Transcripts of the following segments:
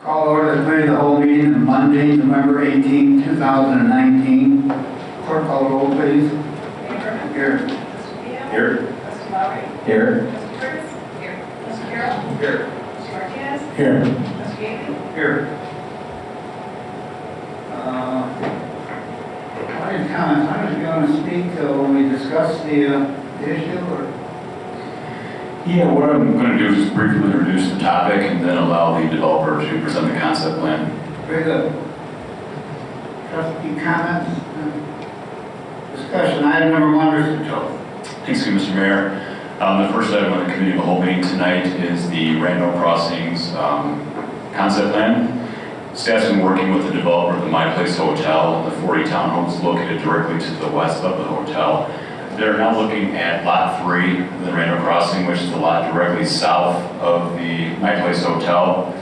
Call order the committee of the whole meeting on Monday, November 18, 2019. Clerk, call the roll, please. Ingram. Here. Mr. Villa. Here. Mr. Lowry. Here. Mr. Curtis. Here. Mr. Carroll. Here. Mr. Martinez. Here. Mr. Gailey. Here. Any comments? I was going to speak when we discuss the issue, or? Yeah, what I'm going to do is just briefly introduce the topic and then allow the developer to present the concept plan. Very good. Trustee comments? Discussion, item number 1, Mr. Joe. Thanks, Mr. Mayor. The first item on the committee of the whole meeting tonight is the Randall Crossings concept plan. Staff's been working with the developer of the My Place Hotel, the 40 townhomes located directly to the west of the hotel. They're now looking at Lot 3, the Randall Crossing, which is the lot directly south of the My Place Hotel.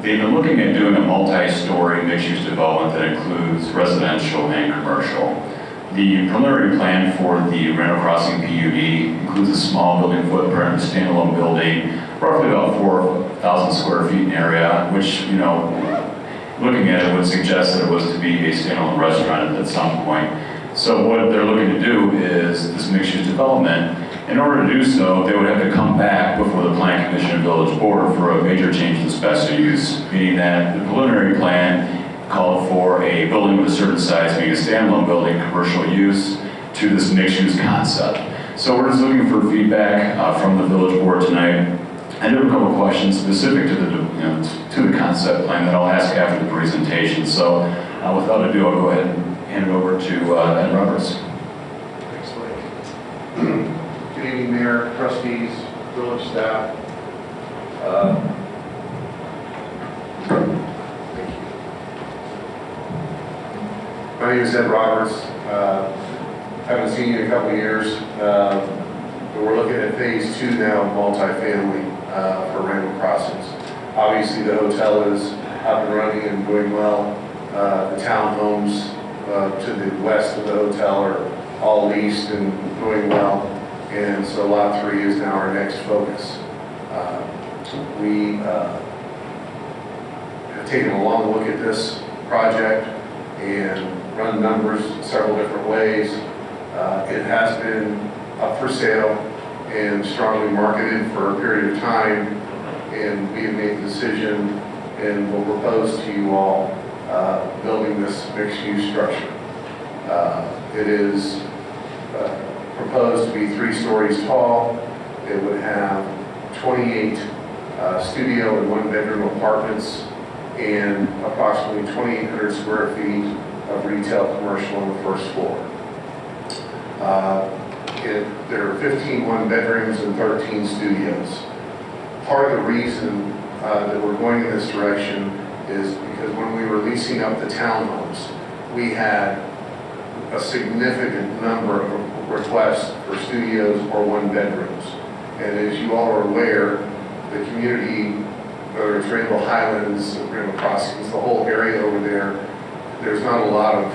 They've been looking at doing a multi-story mixed-use development that includes residential and commercial. The preliminary plan for the Randall Crossing PUD includes a small building footprint, a standalone building, roughly about 4,000 square feet in area, which, looking at it would suggest that it was to be a standalone restaurant at some point. So what they're looking to do is this mixed-use development. In order to do so, they would have to come back before the Plan Commission and Village Board for a major change in special use, meaning that the preliminary plan called for a building with a certain size, being a standalone building, commercial use, to this mixed-use concept. So we're just looking for feedback from the Village Board tonight. I do have a couple questions specific to the concept plan that I'll ask after the presentation. So without ado, I'll go ahead and hand it over to Ed Roberts. Thanks, Mike. Good evening, Mayor, trustees, village staff. Thank you. My name is Ed Roberts. Haven't seen you in a couple of years. But we're looking at phase 2 now, multifamily for Randall Crossings. Obviously, the hotel is up and running and doing well. The townhomes to the west of the hotel are all leased and doing well. And so Lot 3 is now our next focus. We have taken a long look at this project and run numbers several different ways. It has been up for sale and strongly marketed for a period of time, and we have made the decision and will propose to you all building this mixed-use structure. It is proposed to be 3 stories tall. It would have 28 studio and 1-bedroom apartments and approximately 2,800 square feet of retail commercial on the first floor. There are 15 1-bedrooms and 13 studios. Part of the reason that we're going in this direction is because when we were leasing up the townhomes, we had a significant number of requests for studios or 1-bedrooms. And as you all are aware, the community, whether it's Rainbow Highlands, Rainbow Crossings, the whole area over there, there's not a lot of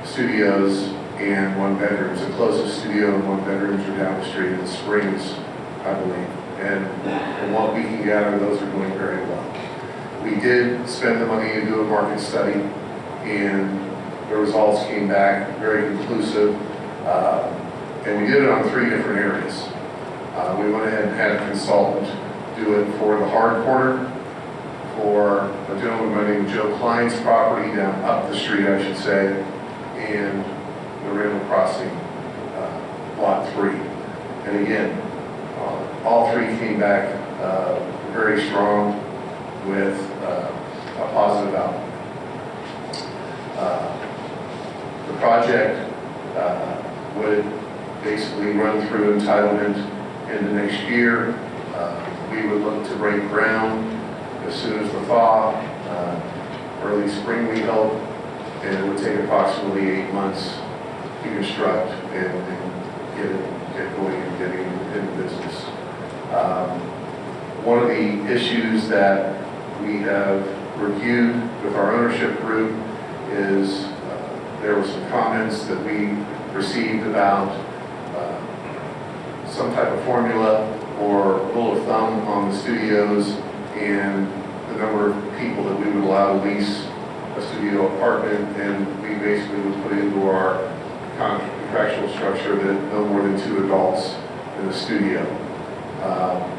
studios and 1-bedrooms. The closest studio and 1-bedrooms are down the street in the Springs, I believe. And from what we can gather, those are doing very well. We did spend the money to do a market study, and the results came back very conclusive. And we did it on 3 different areas. We went ahead and had a consultant do it for the hard corner, for a gentleman named Joe Klein's property down up the street, I should say, and the Randall Crossing Lot 3. And again, all 3 came back very strong with a positive outcome. The project would basically run through entitlement in the next year. We would look to break ground as soon as the thaw, early spring we hope, and it would take approximately 8 months to construct and get going and get into business. One of the issues that we have reviewed with our ownership group is there were some comments that we received about some type of formula or rule of thumb on the studios and the number of people that we would allow to lease a studio apartment, and we basically would put into our contractual structure that no more than 2 adults in the studio.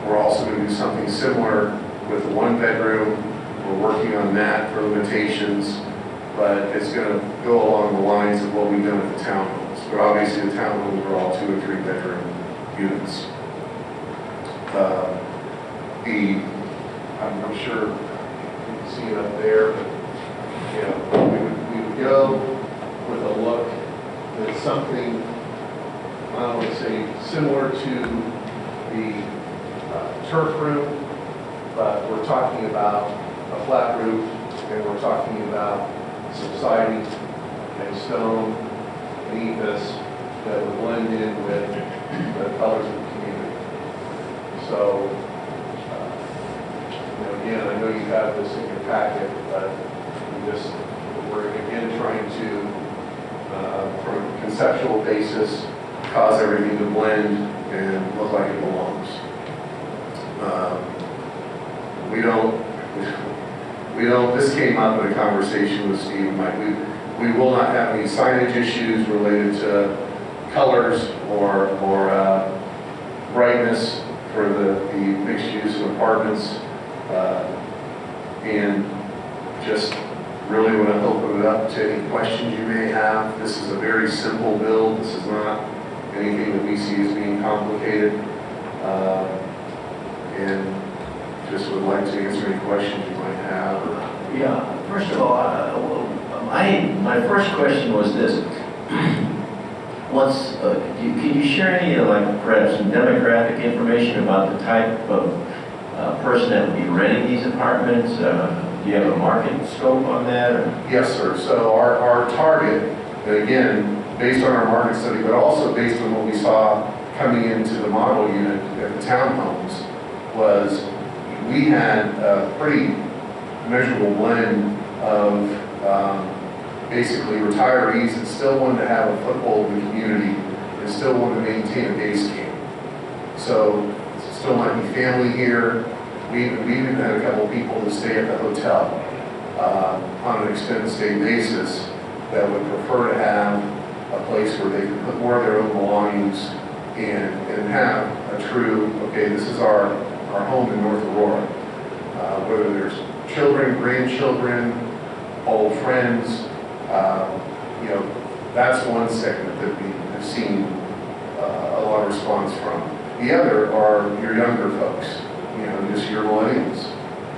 We're also going to do something similar with the 1-bedroom. We're working on that for limitations, but it's going to go along the lines of what we've done at the townhomes. But obviously the townhomes are all 2 or 3 bedroom units. I'm sure you can see it up there, but you know, we would go with a look that's something, I would say, similar to the turf room, but we're talking about a flat roof, and we're talking about some siding and stone and ephes that would blend in with the colors of the community. So, again, I know you have this in your packet, but we're again trying to, from a conceptual basis, cause everything to blend and look like it belongs. This came up in a conversation with Steve and Mike. We will not have any signage issues related to colors or brightness for the mixed use apartments. And just really want to open it up to any questions you may have. This is a very simple build. This is not anything that we see as being complicated. And just would like to answer any questions you might have. Yeah, first of all, my first question was this. Can you share any, perhaps some demographic information about the type of person that would be renting these apartments? Do you have a market scope on that? Or? Yes, sir. So our target, and again, based on our market study, but also based on what we saw coming into the model unit at the townhomes, was we had a pretty measurable blend of basically retirees that still wanted to have a foothold in the community and still wanted to maintain a base camp. So still might be family here. We even had a couple of people that stay at the hotel on an extended stay basis that would prefer to have a place where they can put more of their own belongings and have a true, okay, this is our home in North Aurora. Whether there's children, grandchildren, old friends, that's one segment that we have seen a lot of response from. The other are your younger folks, just your millennials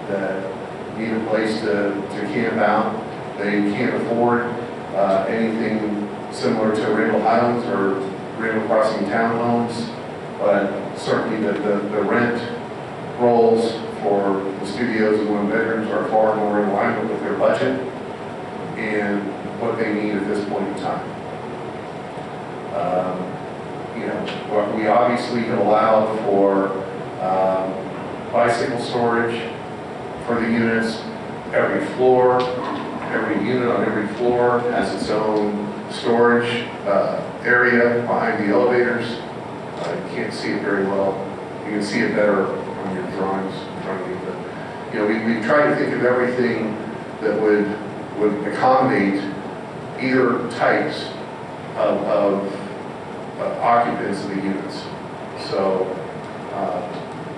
that need a place to camp out. They can't afford anything similar to Randall Highlands or Randall Crossing townhomes, but certainly the rent rolls for the studios and 1-bedrooms are far more in alignment with their budget and what they need at this point in time. We obviously have allowed for bicycle storage for the units. Every unit on every floor has its own storage area behind the elevators. You can't see it very well. You can see it better on your drawings in front of you. But we try to think of everything that would accommodate either types of occupants of the units. So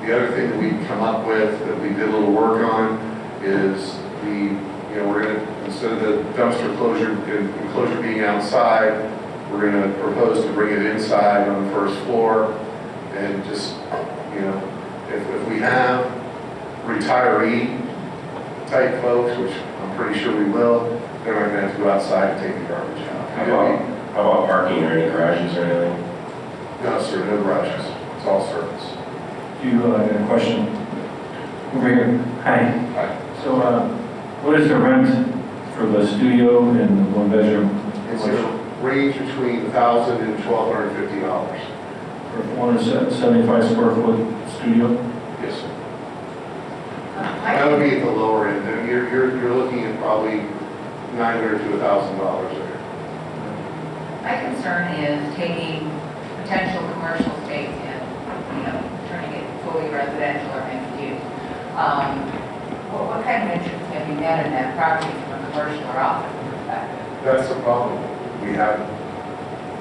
the other thing that we've come up with that we did a little work on is we're going to, instead of the dumpster enclosure being outside, we're going to propose to bring it inside on the first floor. And just, if we have retiree type folks, which I'm pretty sure we will, they're not going to have to go outside and take the garbage out. How about parking or any garages or anything? No, sir, no garages. It's all service. Do you have a question? Over here. Hi. Hi. So, what is the rent for the studio and the 1-bedroom? It's a range between $1,000 and $1,250. For 475 square foot studio? Yes, sir. That would be at the lower end. Then you're looking at probably $900 to $1,000 there. My concern is taking potential commercial space and, turning it fully residential or mixed use. What kind of interest have you had in that property from a commercial or office perspective? That's the problem.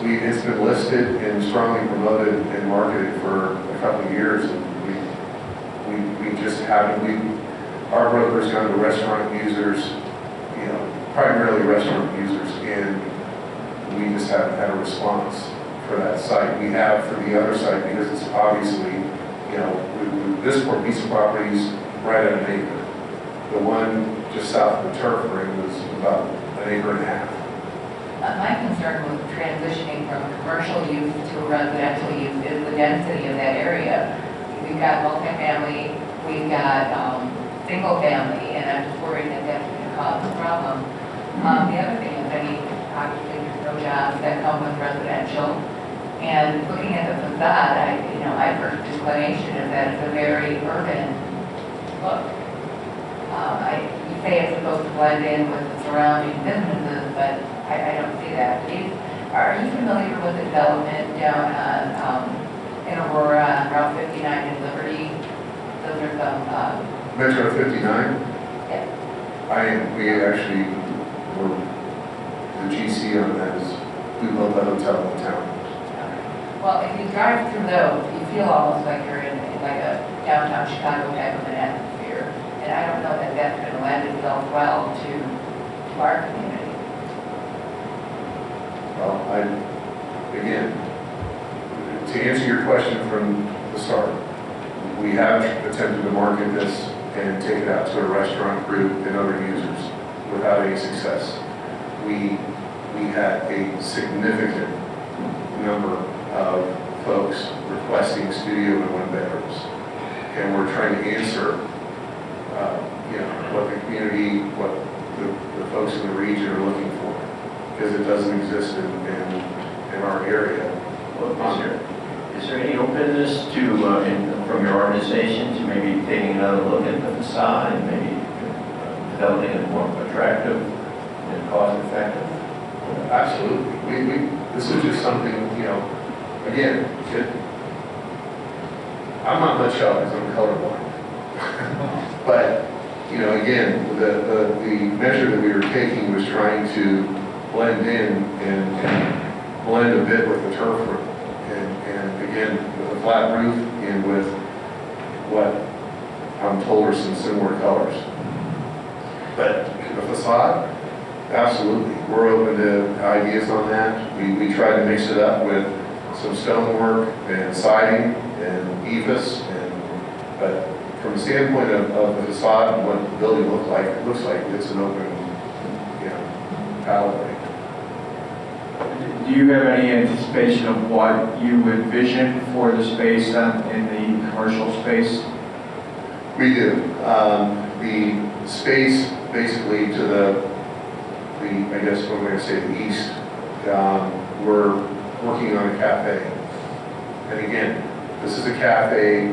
It's been listed and strongly promoted and marketed for a couple of years, and we just haven't, our broker's gone to restaurant users, you know, primarily restaurant users, and we just haven't had a response for that site. We have for the other site because it's obviously, you know, this piece of property is right at an acre. The one just south of the turf ring was about an acre and a half. My concern with transitioning from a commercial use to a residential use is the density of that area. We've got multifamily, we've got single family, and I'm just worried that that's going to cause a problem. The other thing is, I mean, obviously there's no jobs that come with residential, and looking at the facade, my first inclination is that it's a very urban look. You say it's supposed to blend in with the surrounding businesses, but I don't see that. Are you familiar with the development down on, in Aurora on Route 59 in Liberty? Those are some, Metro 59? yeah. We actually were, the GC on that is, we built that hotel in town. Well, if you drive through those, you feel almost like you're in like a downtown Chicago type of an atmosphere. And I don't know that that's going to lend itself well to our community. Well, again, to answer your question from the start, we have attempted to market this and take it out to a restaurant group and other users without any success. We had a significant number of folks requesting studio and one bedrooms. And we're trying to answer, what the community, what the folks in the region are looking for, because it doesn't exist in our area. Well, is there any openness to, from your organization to maybe taking another look at the facade and maybe developing it more attractive and cost effective? Absolutely. This is just something, again, I'm not much help because I'm colorblind. But, again, the measure that we were taking was trying to blend in and blend a bit with the turf room. And again, with a flat roof and with what I'm told are some similar colors. But the facade, absolutely. We're open to ideas on that. We try to mix it up with some stonework and siding and EVIS, but from the standpoint of the facade and what the building looks like, it looks like it's an open, alleyway. Do you have any anticipation of what you envision for the space in the commercial space? We do. The space basically to the I guess what I'm going to say, the east, we're working on a cafe. And again, this is a cafe,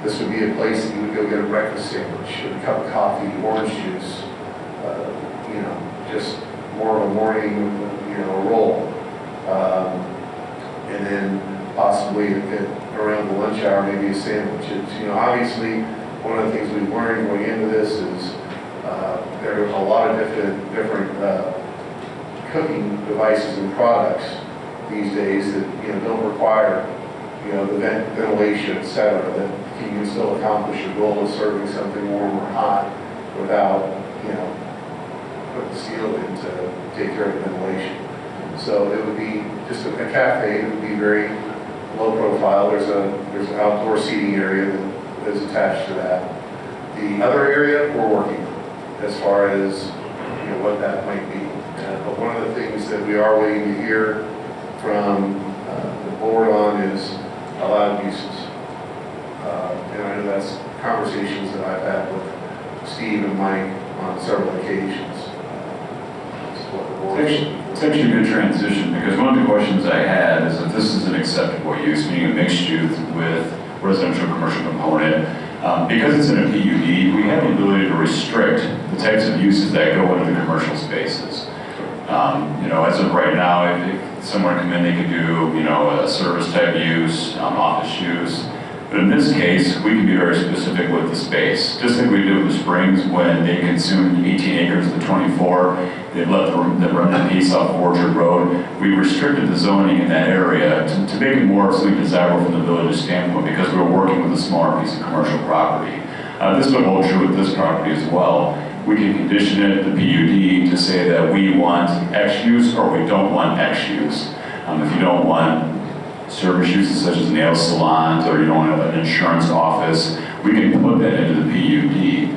this would be a place that you would go get a breakfast sandwich, a cup of coffee, orange juice, just more of a morning, a roll. And then possibly around the lunch hour, maybe a sandwich. It's, obviously, one of the things we've learned going into this is there are a lot of different cooking devices and products these days that don't require the ventilation, etc. That you can still accomplish your goal of serving something warm or hot without putting the steel in to take care of the ventilation. So it would be just a cafe. It would be very low profile. There's an outdoor seating area that is attached to that. The other area we're working on as far as what that might be. But one of the things that we are waiting to hear from the board on is allowed uses. And I know that's conversations that I've had with Steve and Mike on several occasions. It's actually a good transition, because one of the questions I had is if this is an acceptable use, meaning a mixed use with residential commercial component. Because it's in a PUD, we have the ability to restrict the types of uses that go into the commercial spaces. As of right now, if someone come in, they could do, a service type use, office use. But in this case, we can be very specific with the space. Just like we did with the Springs when they consumed 18 acres of the 24, they've let the remnant piece off Orchard Road. We restricted the zoning in that area to make it more absolutely desirable from the village's standpoint because we were working with a smaller piece of commercial property. This would hold true with this property as well. We can condition it, the PUD, to say that we want X use or we don't want X use. If you don't want service uses such as nail salons or you don't want an insurance office, we can put that into the PUD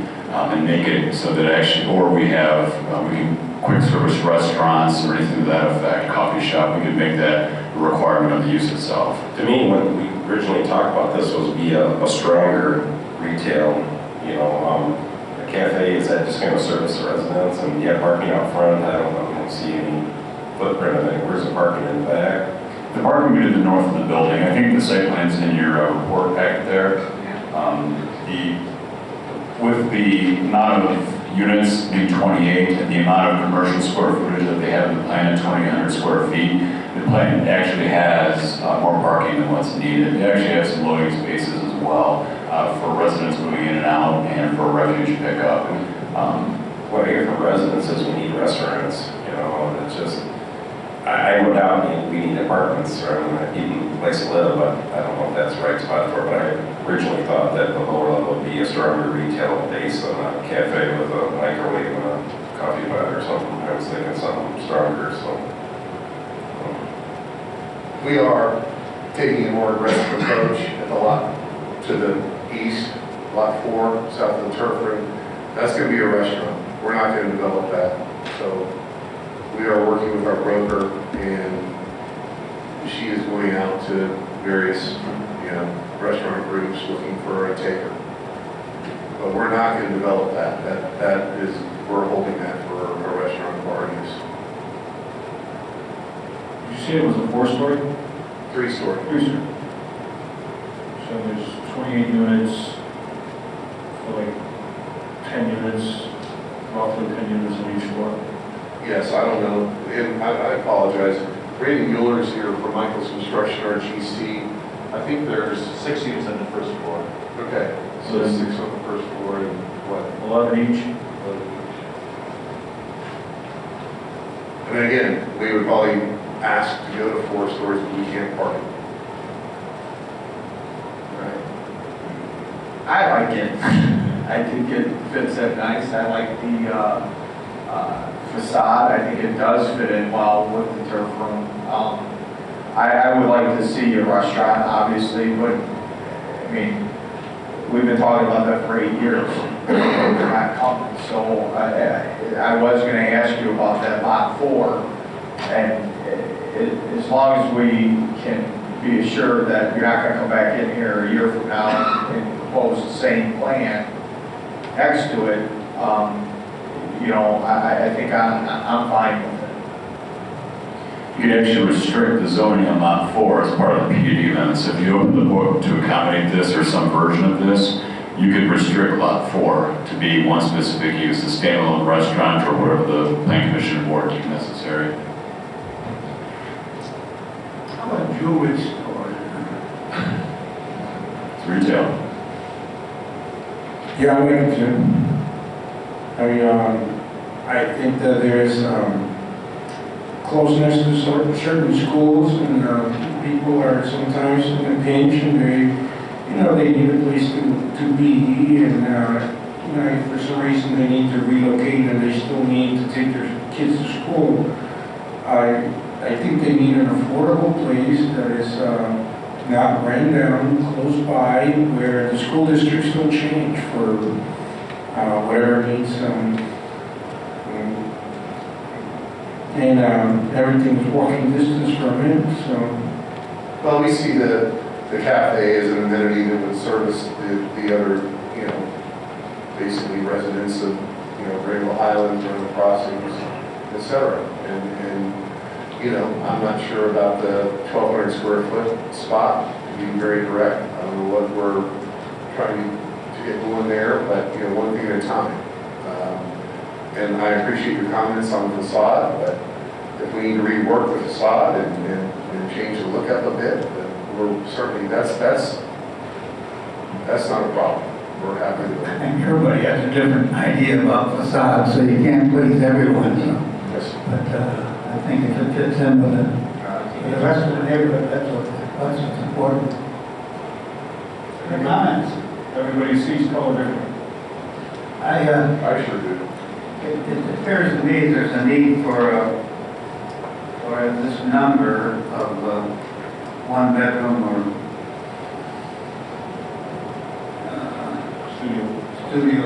and make it so that actually, or we have, we can quick service restaurants or anything to that effect, coffee shop, we can make that a requirement of the use itself. To me, when we originally talked about this, was be a stronger retail, a cafe, is that just going to service the residents? And you have parking out front, I don't see any footprint of it. Where's the parking in the back? The parking would be to the north of the building. I think the site plan's in your report packet there. With the amount of units being 28 and the amount of commercial square footage that they have in the plan at 2,800 square feet, the plan actually has more parking than what's needed. It actually has some loading spaces as well for residents moving in and out and for refuge pickup. What I hear from residents is we need restaurants, it's just, I go down and we need apartments or even a place to live, but I don't know if that's the right spot for it. But I originally thought that the lower level would be a stronger retail base than a cafe with a microwave and a coffee pot or something. I was thinking something stronger, so. We are taking a more aggressive approach at the lot to the east, lot 4, south of the turf ring. That's going to be a restaurant. We're not going to develop that. So we are working with our broker, and she is going out to various, restaurant groups looking for a taker. But we're not going to develop that. That is, we're holding that for a restaurant bar use. Did you say it was a 4-story? 3-story. 3-story. So there's 28 units, so like 10 units, roughly 10 units on each floor. Yes, I don't know. And I apologize. Randy Mueller's here from Michael's Construction, our GC. I think there's 6 units on the first floor. Okay, so there's 6 on the first floor and what? 11 each. 11 each. And again, we would probably ask to go to 4 stories, but we can't park it. I like it. I think it fits in nice. I like the facade. I think it does fit in well with the turf room. I would like to see a restaurant, obviously, but I mean, we've been talking about that for 8 years. They're not coming. So I was going to ask you about that lot 4, and as long as we can be assured that you're not going to come back in here a year from now and propose the same plan next to it, I think I'm fine with it. You could actually restrict the zoning on lot 4 as part of the PUD amendment. So if you open the book to accommodate this or some version of this, you could restrict lot 4 to be one specific use, a standalone restaurant or whatever the plan commission board deems necessary. How about jewelry store? It's retail. Yeah, I like it too. I think that there's closeness to certain schools, and people are sometimes in a pinch, and they need a place to be, and if for some reason they need to relocate and they still need to take their kids to school, I think they need an affordable place that is not ran down, close by, where the school districts don't change for whatever needs, and everything is walking distance from it, so. Well, we see the cafe as an amenity that would service the other, basically residents of, Greenville Highlands, Rainbow Crossings, et cetera. And I'm not sure about the 1,200 square foot spot, to be very direct. I don't know what we're trying to get going there, but, one thing at a time. And I appreciate your comments on the facade, but if we need to rework the facade and change the look up a bit, then we're certainly, that's That's not a problem. We're happy to do I it. think everybody has a different idea about facades, so you can't please everyone, so. Yes. But I think if it fits in with the rest of the neighborhood, that's what's important. Any comments? Everybody sees color different. I sure do. It appears to me there's a need for this number of one bedroom or studio.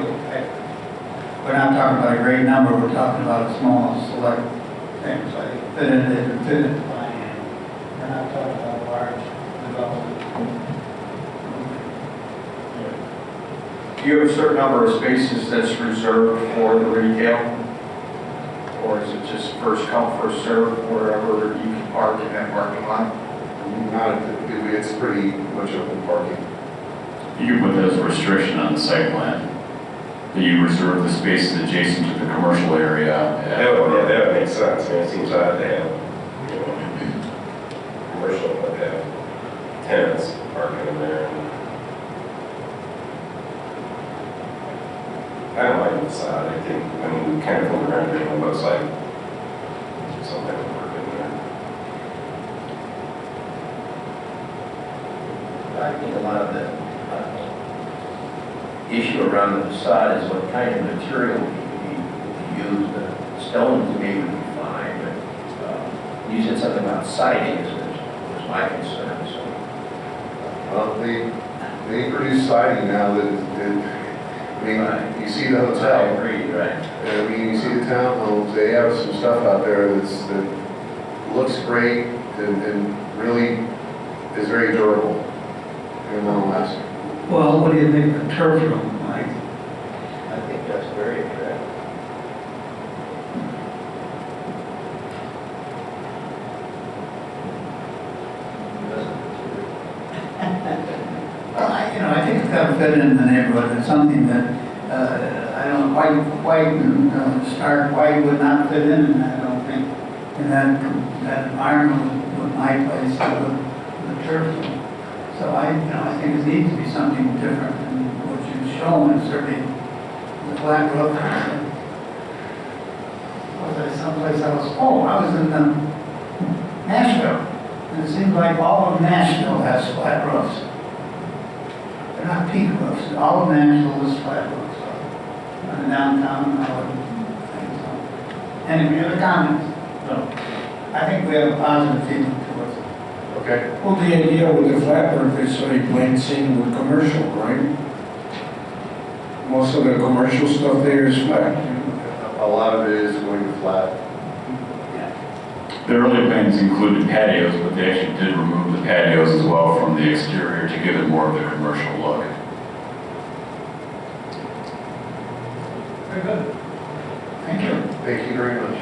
We're not talking about a great number, we're talking about a small select things like fit in the plan. We're not talking about large development. Do you have a certain number of spaces that's reserved for the retail? Or is it just first come, first serve, wherever you can park in that parking lot? It's pretty much open parking. You can put that as a restriction on the site plan, that you reserve the spaces adjacent to the commercial area. That would make sense. I mean, it seems odd to have, you know, commercial, but have tenants parking in there. I don't like the facade. I think, kind of from the rendering, it looks like something would work in there. I think a lot of the issue around the facade is what kind of material you use. The stone to me would be fine, but you said something about siding was my concern, so. They produce siding now you see the I hotel. agree, right. You see the townhomes, they have some stuff out there that looks great and really is very durable and long lasting. Well, what do you think of the turf room, Mike? I think that's very attractive. Well, I think it's got to fit in the neighborhood. It's something that, I don't know, white and stark white would not fit in, I don't think, in that environment with my place, the turf room. So I think it needs to be something different than what you've shown, and certainly the flat roof. Was I someplace else? Oh, I was in Nashville. And it seems like all of Nashville has flat roofs. They're not peak roofs. All of Nashville is flat roofs. So, downtown, I would think so. Any other comments? No. I think we have a positive feeling towards it. Okay. Well, the idea with the flat roof is so it blends in with commercial, right? Most of the commercial stuff there is flat. A lot of it is going to flat. The early plans included patios, but they actually did remove the patios as well from the exterior to give it more of the commercial look. Very good. Thank you. Thank you very much.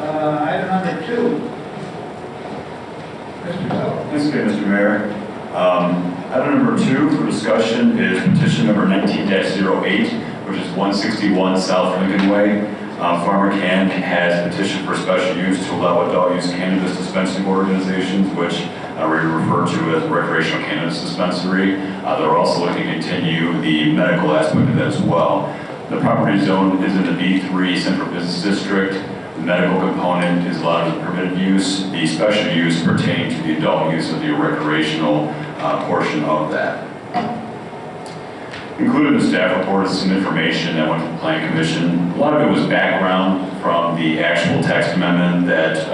Item number 2. Mr. Keller. Thanks again, Mr. Mayor. Item number 2 for discussion is petition number 19-08, which is 161 South Lincoln Way. Farmer Can has petitioned for special use to allow adult use cannabis dispensing organizations, which we refer to as recreational cannabis dispensary. They're also looking to continue the medical aspect of that as well. The property zone is in the B3 Central Business District. The medical component is allowed as permitted use. The special use pertaining to the adult use of the recreational portion of that. Included in the staff report is some information that went to the Planning Commission. A lot of it was background from the actual text amendment that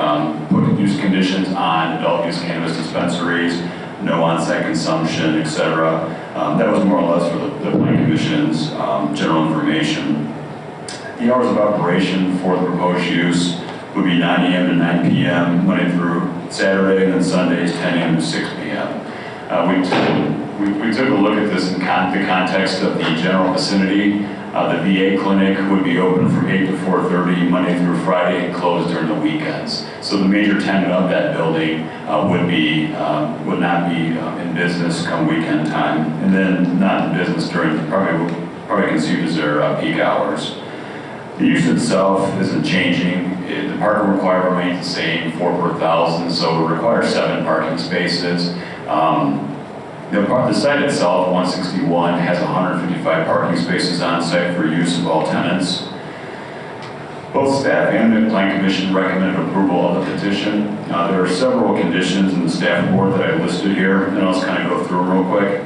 put use conditions on adult use cannabis dispensaries, no on-site consumption, etc. That was more or less for the Planning Commission's general information. The hours of operation for the proposed use would be 9 a.m. to 9 p.m. Monday through Saturday, and then Sundays 10 a.m. to 6 p.m. We took a look at this in the context of the general vicinity. The VA clinic would be open from 8 to 4:30 Monday through Friday and closed during the weekends. So the major tenant of that building would not be in business come weekend time, and then not in business during probably conceived as their peak hours. The use itself isn't changing. The parking requirement remains the same, 4 per 1,000, so it requires 7 parking spaces. The site itself, 161, has 155 parking spaces on site for use of all tenants. Both staff and the Plan Commission recommended approval of the petition. There are several conditions in the staff report that I listed here, and I'll just kind of go through them real quick.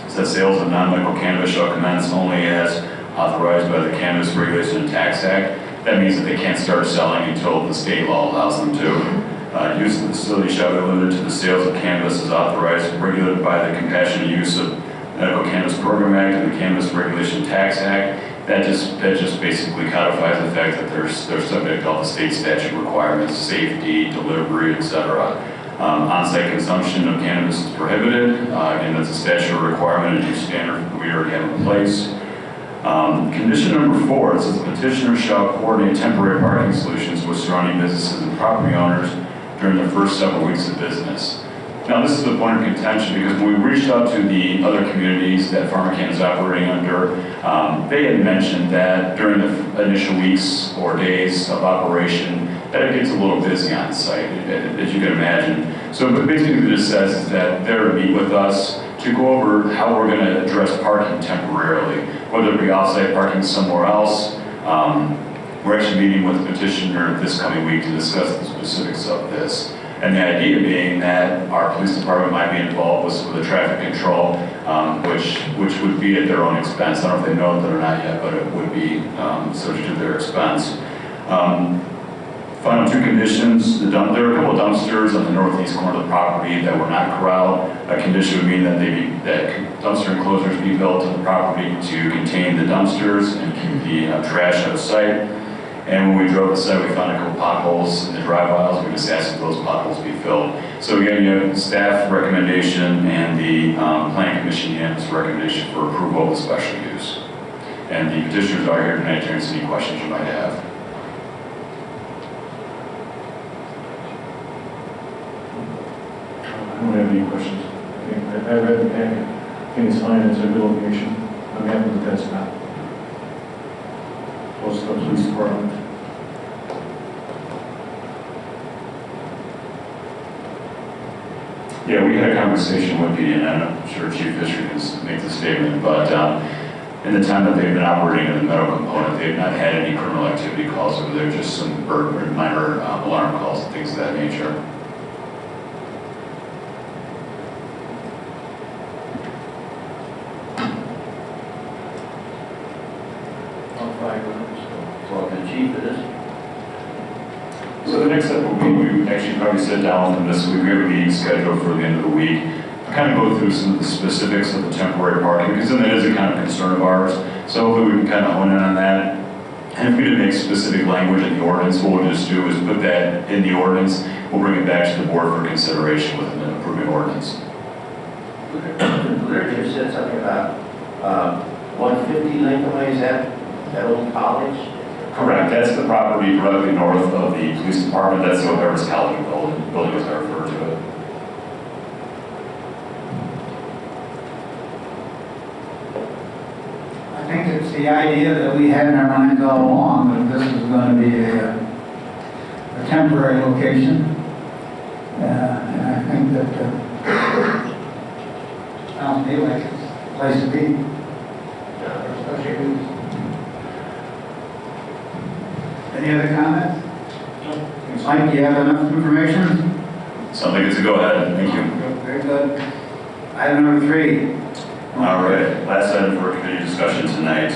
It says sales of non-medical cannabis shall commence only as authorized by the Cannabis Regulation and Tax Act. That means that they can't start selling until the state law allows them to. Use of the facility shall be limited to the sales of cannabis as authorized and regulated by the Compassionate Use of Medical Cannabis Program Act and the Cannabis Regulation and Tax Act. That just basically codifies the fact that they're subject to all the state statute requirements, safety, delivery, etc. On-site consumption of cannabis is prohibited. Again, that's a statutory requirement and a new standard we already have in place. Condition number 4, it says the petitioner shall coordinate temporary parking solutions with surrounding businesses and property owners during the first several weeks of business. Now, this is a point of contention because when we reached out to the other communities that PharmaCann is operating under, they had mentioned that during the initial weeks or days of operation, that it gets a little busy on site, as you can imagine. So but basically what it says is that they're to meet with us to go over how we're going to address parking temporarily, whether it be off-site parking somewhere else. We're actually meeting with the petitioner this coming week to discuss the specifics of this. And the idea being that our police department might be involved with some of the traffic control, which would be at their own expense. I don't know if they know that or not yet, but it would be subject to their expense. Final 2 conditions, there are a couple of dumpsters on the northeast corner of the property that were not corralled. A condition would mean that that dumpster enclosures be built on the property to contain the dumpsters and keep the trash out of sight. And when we drove the site, we found a couple potholes in the drive aisles. We just asked if those potholes be filled. So again, you have staff recommendation and the Plan Commission unanimous recommendation for approval of the special use. And the petitioners are here tonight to answer any questions you might have. I don't have any questions. I read the packet. I think it's fine, it's a good location. I'm happy with that spot. Close to the police department. Yeah, we had a conversation with the, and I'm not sure Chief Fisher can make the statement, but in the time that they've been operating in the medical component, they've not had any criminal activity calls over there, just some minor alarm calls and things of that nature. So the chief of this, So the next step will be, we would actually probably sit down with them this week. We have a meeting scheduled for the end of the week. Kind of go through some of the specifics of the temporary parking, because then that is a kind of concern of ours. So hopefully we can kind of hone in on that. And if we didn't make specific language in the ordinance, what we'll just do is put that in the ordinance. We'll bring it back to the board for consideration with an approving ordinance. Larry just said something about 150 Lincoln Way, is that old college? Correct. That's the property directly north of the police department. That's the O'Harris College building, as I refer to it. I think it's the idea that we had in our minds all along that this is going to be a temporary location. And I think that sounds to me like it's a place to be. For special use. Any other comments? Mike, do you have enough information? Sounds like it's a go ahead. Thank you. Very good. Item number 3. All right, last item for committee discussion tonight.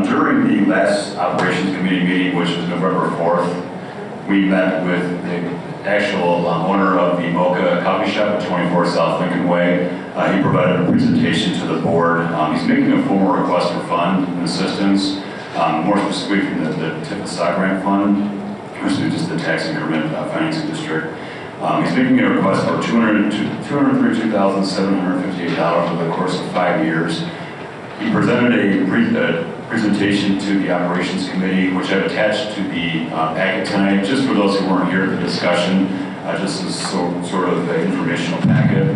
During the last operations committee meeting, which was November 4th, we met with the actual owner of the Mocha Coffee Shop at 24 South Lincoln Way. He provided a presentation to the board. He's making a formal request for fund and assistance, more specifically from the TIFA grant fund, which is just the tax increment financing district. He's making a request for $232,758 over the course of 5 years. He presented a presentation to the operations committee, which I've attached to the packet tonight, just for those who weren't here at the discussion, just as sort of an informational packet.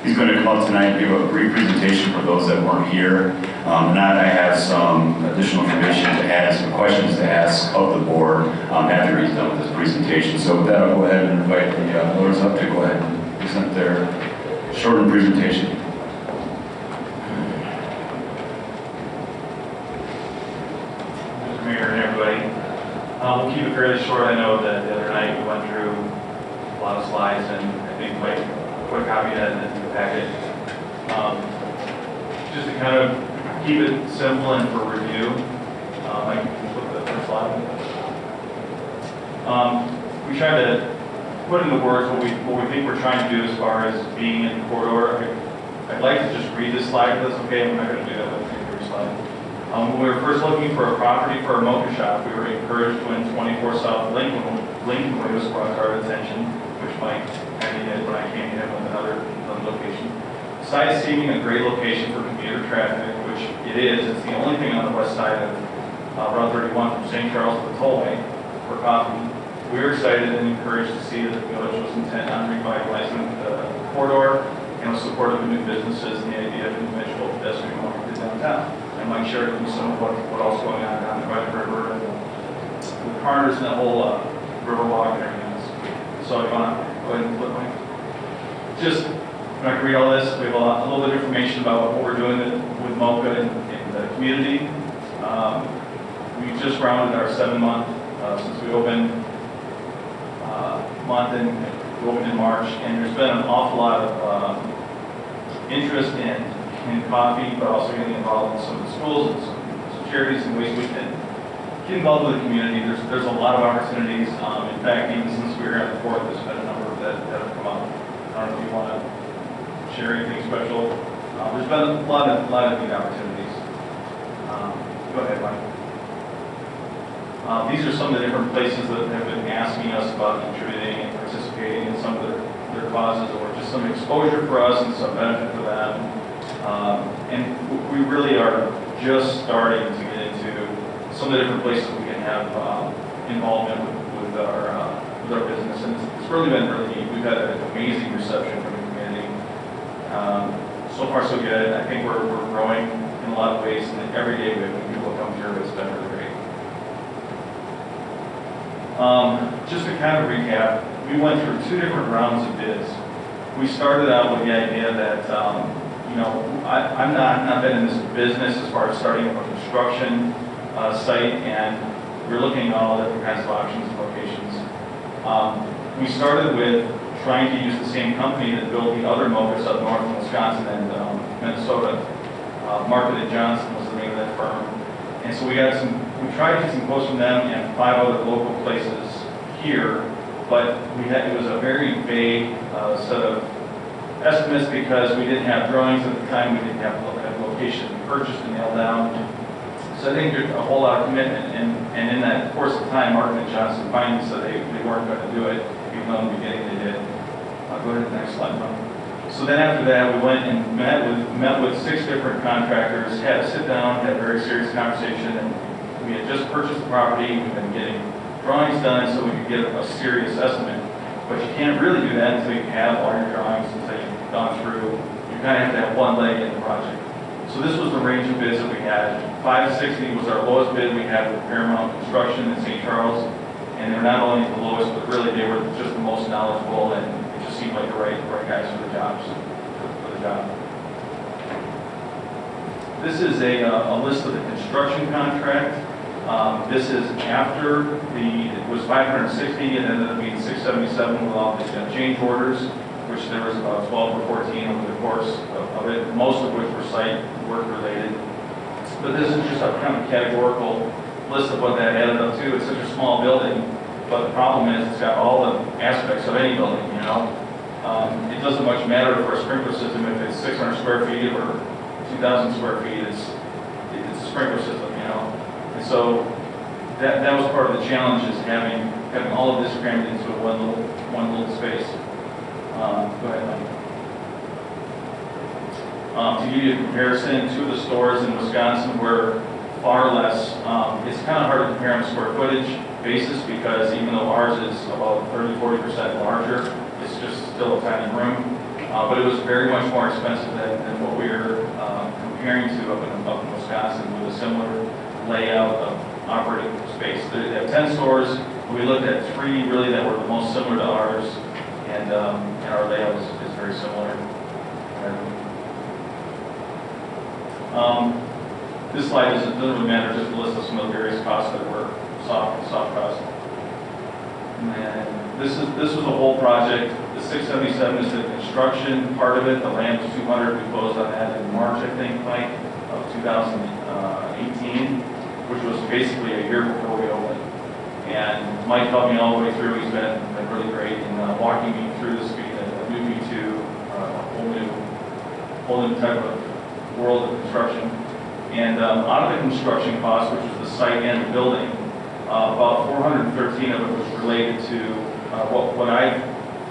He's going to come up tonight and give a brief presentation for those that weren't here. And I have some additional information to add, some questions to ask of the board after he's done with this presentation. So with that, I'll go ahead and invite the others up to go ahead and present their shortened presentation. Mr. Mayor and everybody. We'll keep it fairly short. I know that the other night we went through a lot of slides, and I think Mike put a copy of that in the packet. Just to kind of keep it simple and for review, Mike, can you flip the first slide? We try to put into words what we think we're trying to do as far as being in the corridor. I'd like to just read this slide, if that's okay. I'm not going to do that with every slide. When we were first looking for a property for a mocha shop, we were encouraged when 24 South Lincoln Way was brought to our attention, which Mike kind of did when I came to him with another location. Besides seeming a great location for commuter traffic, which it is, it's the only thing on the west side of Route 31 from St. Charles to the tollway for coffee. We were excited and encouraged to see that the village was intent on revitalizing the corridor and was supportive of new businesses and the idea of individual pedestrian walking to downtown. And Mike shared with me some of what else going on down by the river and the corners and the whole river walk and everything else. So I want to go ahead and flip Mike. Just, I'm not going to read all this. We have a little bit of information about what we're doing with MoCA in the community. We just rounded our 7-month since we opened month, and we opened in March, and there's been an awful lot of interest in coffee, but also getting involved in some of the schools and some charities and ways we can get involved with the community. There's a lot of opportunities. In fact, even since we were at the 4th, there's been a number that have come up. I don't know if you want to share anything special. There's been a lot of neat opportunities. Go ahead, Mike. These are some of the different places that have been asking us about contributing and participating in some of their causes, or just some exposure for us and some benefit for them. And we really are just starting to get into some of the different places we can have involvement with our business, and it's really been really neat. We've had an amazing reception from the community. So far, so good. I think we're growing in a lot of ways, and every day we have people come through. It's been really great. Just to kind of recap, we went through 2 different rounds of bids. We started out with the idea that, I've not been in this business as far as starting up a construction site, and we're looking at all different kinds of options and locations. We started with trying to use the same company that built the other MoCAs up north in Wisconsin and Minnesota. Market & Johnson was the name of that firm. And so we tried to get some quotes from them and 5 other local places here, but it was a very vague set of estimates because we didn't have drawings at the time, we didn't have a location purchased and nailed down. So I think there's a whole lot of commitment, and in that course of time, Martin and Johnson finally said they weren't going to do it, even though in the beginning they did. I'll go ahead to the next slide, Mike. So then after that, we went and met with 6 different contractors, had a sit down, had a very serious conversation, and we had just purchased the property. We've been getting drawings done so we could get a serious estimate. But you can't really do that until you have all your drawings, until you've gone through. You kind of have to have one leg in the project. So this was the range of bids that we had. $560 was our lowest bid we had with Paramount Construction in St. Charles, and they're not only the lowest, but really they were just the most knowledgeable, and it just seemed like the right guys for the job. This is a list of the construction contract. This is after it was 560 and ended up being 677 with all the change orders, which there was about 12 or 14 over the course of it, most of which were site work related. But this is just a kind of categorical list of what that added up to. It's such a small building, but the problem is it's got all the aspects of any building, It doesn't much matter for a sprinkler system if it's 600 square feet or 2,000 square feet. It's a sprinkler system, And so that was part of the challenge, is having all of this crammed into one little space. Go ahead, Mike. To give you a comparison, 2 of the stores in Wisconsin were far less. It's kind of hard to compare on a square footage basis because even though ours is about 30-40% larger, it's just still a tiny room. But it was very much more expensive than what we were comparing to up in Wisconsin with a similar layout of operating space. They have 10 stores. We looked at 3 really that were the most similar to ours, and our layout is very similar. This slide doesn't really matter, just a list of some of the various costs that were soft costs. And then this was the whole project. The 677 is the construction part of it. The land was 200. We closed on that in March, I think, Mike, of 2018, which was basically a year before we opened. And Mike helped me all the way through. He's been really great in walking me through this, being a newbie to a whole new type of world of construction. And out of the construction cost, which was the site and the building, about 413 of it was related to what I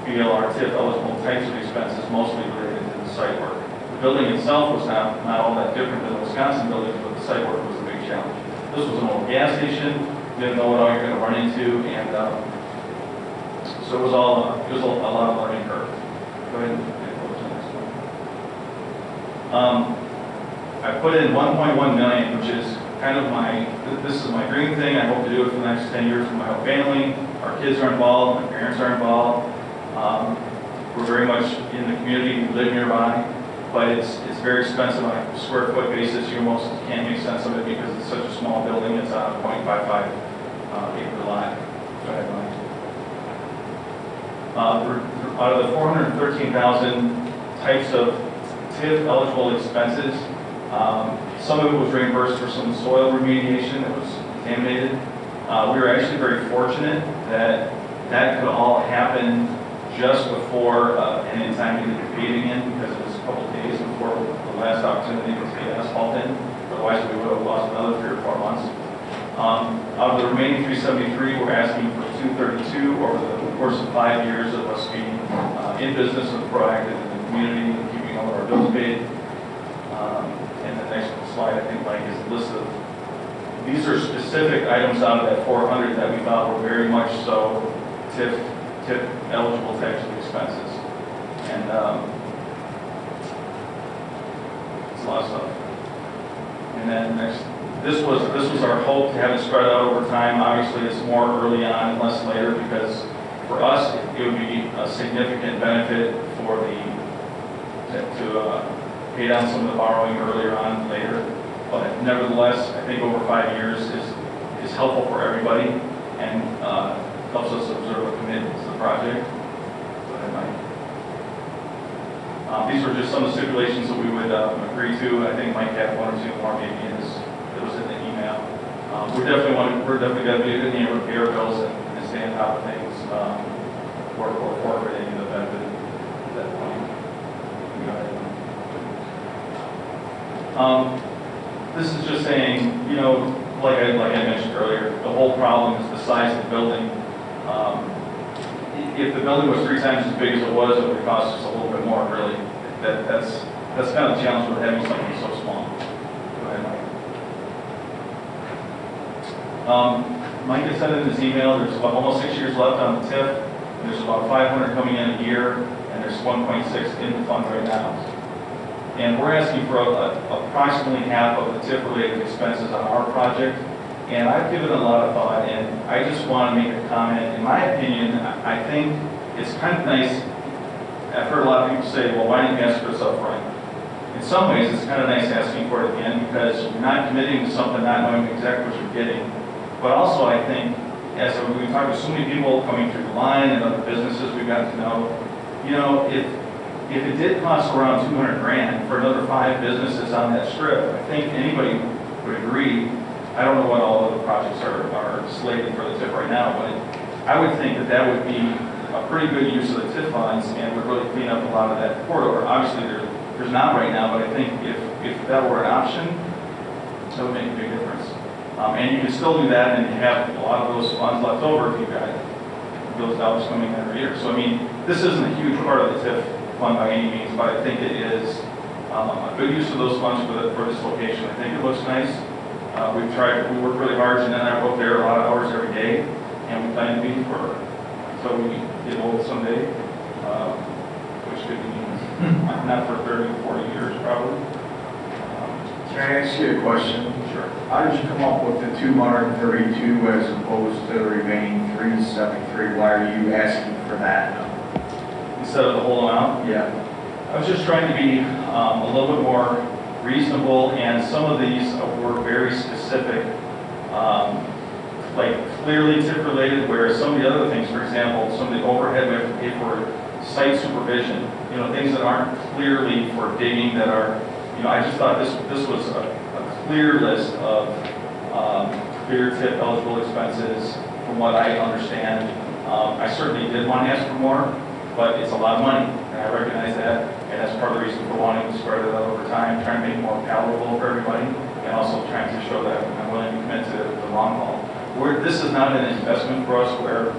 feel are TIF eligible types of expenses, mostly related to the site work. The building itself was not all that different than the Wisconsin buildings, but the site work was a big challenge. This was an old gas station, didn't know what all you're going to run into, and so it was a lot of learning curve. Go ahead and go to the next one. I put in 1.1 million, which is kind of this is my dream thing. I hope to do it for the next 10 years for my whole family. Our kids are involved, my parents are involved. We're very much in the community, we live nearby, but it's very expensive on a square foot basis. You almost can't make sense of it because it's such a small building. It's on a 0.55 acre lot. Go ahead, Mike. Out of the 413,000 types of TIF eligible expenses, some of it was reimbursed for some soil remediation that was contaminated. We were actually very fortunate that could all happen just before any time we did the paving in, because it was a couple of days before the last opportunity to get asphalt in. Otherwise, we would have lost another 3 or 4 months. Out of the remaining 373, we're asking for 232 over the course of 5 years of us being in business and proactive in the community and keeping all of our bills paid. And the next slide, I think, Mike, is a list of, these are specific items out of that 400 that we thought were very much so TIF eligible types of expenses. And it's a lot of stuff. And then next, this was our hope to have it spread out over time. Obviously, it's more early on and less later, because for us, it would be a significant benefit for to pay down some of the borrowing earlier on later. But nevertheless, I think over 5 years is helpful for everybody and helps us observe a commitment to the project. These were just some of the stipulations that we would agree to. I think Mike had 1 or 2 more maybe in his, it was in the email. We're definitely going to be a good neighbor with air bills and stay on top of things, or forfeit any of the benefit at that point. This is just saying, you know, like I mentioned earlier, the whole problem is the size of the building. If the building was 3 times as big as it was, it would cost us a little bit more, really. That's kind of the challenge with having something so small. Go ahead, Mike. Mike had said in his email, there's about almost 6 years left on the TIF. There's about 500 coming in a year, and there's 1.6 in the fund right now. And we're asking for approximately half of the TIF-related expenses on our project. And I've given a lot of thought, and I just want to make a comment. In my opinion, I think it's kind of nice. I've heard a lot of people say, well, why didn't you ask for this up front? In some ways, it's kind of nice asking for it at the end, because you're not committing to something, not knowing exactly what you're getting. But also, I think, as we talked to so many people coming through the line and other businesses we've got to know, you know, if it did cost around 200 grand for another 5 businesses on that strip, I think anybody would agree. I don't know what all of the projects are slated for the TIF right now, but I would think that would be a pretty good use of the TIF funds and would really clean up a lot of that corridor. Obviously, there's not right now, but I think if that were an option, that would make a big difference. And you can still do that and have a lot of those funds left over if you've got those dollars coming in every year. So, I mean, this isn't a huge part of the TIF fund by any means, but I think it is a good use of those funds for this location. I think it looks nice. We work really hard, and then I work there a lot of hours every day, and we plan to be until we get old someday, which could be not for 30 or 40 years probably. Can I ask you a question? Sure. How did you come up with the 232 as opposed to the remaining 373? Why are you asking for that number? And instead of the whole amount. Yeah. I was just trying to be a little bit more reasonable, and some of these were very specific, like clearly tip related, whereas some of the other things, for example, some of the overhead we have to pay for site supervision, things that aren't clearly for digging that are, I just thought this was a clear list of clear tip eligible expenses from what I understand. I certainly did want to ask for more, but it's a lot of money, and I recognize that, and that's part of the reason for wanting to spread it out over time, trying to make it more palatable for everybody, and also trying to show that I'm willing to commit to the long haul. This is not an investment for us where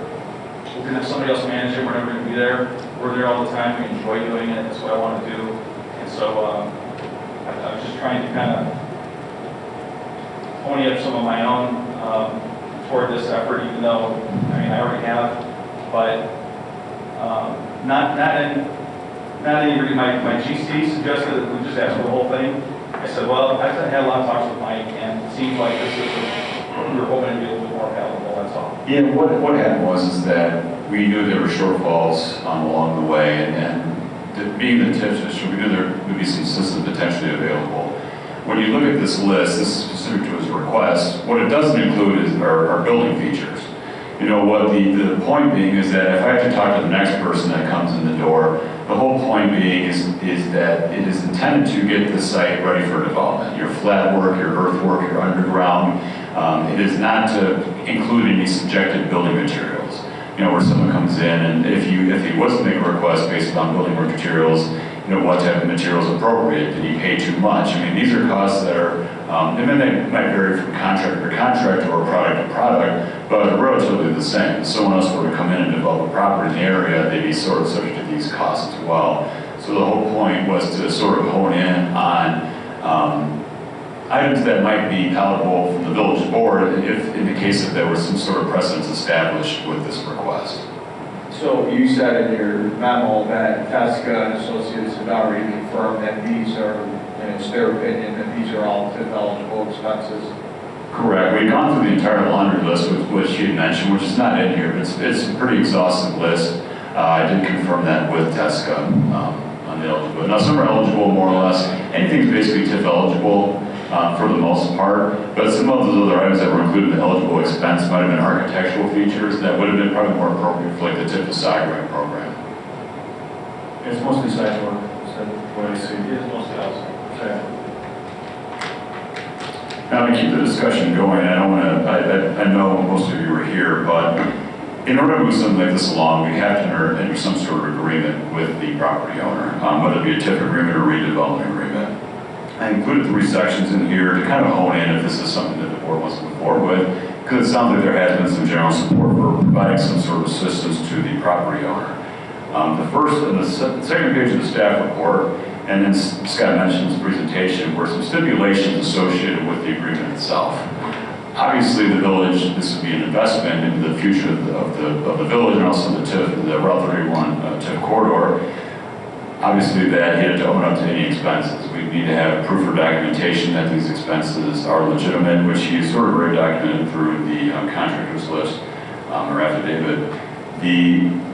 we're going to have somebody else manage it, we're never going to be there. We're there all the time, we enjoy doing it, that's what I want to do. And so I was just trying to kind of pony up some of my own toward this effort, even though, I already have, but not any, my GC suggested that we just ask for the whole thing. I said, well, I've had a lot of talks with Mike, and it seems like this is we were hoping to be a little bit more palatable, that's all. Yeah, what happened was that we knew there were shortfalls along the way, and being the TIF district, we knew there would be some systems potentially available. When you look at this list, this is specific to his request, what it doesn't include is our building features. What the point being is that if I have to talk to the next person that comes in the door, the whole point being is that it is intended to get the site ready for development. Your flat work, your earthwork, your underground. It is not to include any subjective building materials. Where someone comes in and if he was to make a request based on building work materials, what type of materials appropriate? Did he pay too much? These are costs that are, and then they might vary from contract to contract or product to product, but are relatively the same. If someone else were to come in and develop a property in the area, they'd be sort of subject to these costs as well. So the whole point was to sort of hone in on items that might be palatable from the village board if in the case that there was some sort of precedence established with this request. So you said in your memo that Tesca and Associates had already confirmed that these are, and it's their opinion, that these are all TIF eligible expenses? Correct. We've gone through the entire laundry list, which you had mentioned, which is not in here, but it's a pretty exhaustive list. I did confirm that with Tesca on the eligible. Now, some are eligible more or less. Anything's basically TIF eligible for the most part, but some of those other items that were included in the eligible expense might have been architectural features that would have been probably more appropriate for like the TIF side grant program. It's mostly site work, is that what I see? It is mostly housing. Okay. Now, to keep the discussion going, I know most of you were here, but in order to move something like this along, we have to enter some sort of agreement with the property owner, whether it be a TIF agreement or redevelopment agreement. I included 3 sections in here to kind of hone in if this is something that the board wants to move forward with, because it sounds like there has been some general support for providing some sort of assistance to the property owner. The first and the second page of the staff report, and then Scott mentioned in his presentation, were some stipulations associated with the agreement itself. Obviously, the village, this would be an investment into the future of the village and also the Route 31 TIF corridor. Obviously, that he had to own up to any expenses. We need to have proof or documentation that these expenses are legitimate, which he is sort of very documented through the contractor's list or affidavit.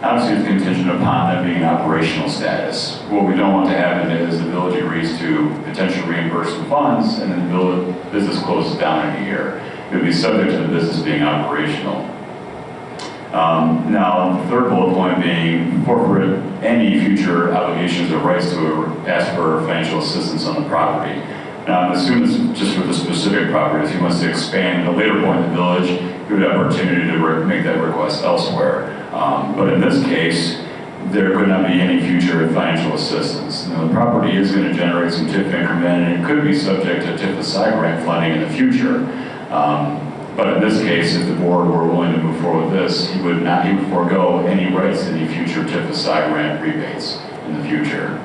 Obviously, it's contingent upon them being in operational status. What we don't want to happen is the village agrees to potentially reimburse some funds and then the business closes down in a year. It would be subject to the business being operational. Now, the third bullet point being forfeit any future obligations or rights to ask for financial assistance on the property. Now, I'm assuming it's just for the specific property. If he wants to expand at a later point in the village, he would have opportunity to make that request elsewhere. But in this case, there could not be any future financial assistance. Now, the property is going to generate some TIF increment, and it could be subject to TIF side grant funding in the future. But in this case, if the board were willing to move forward with this, he would forego any rights to any future TIF side grant rebates in the future.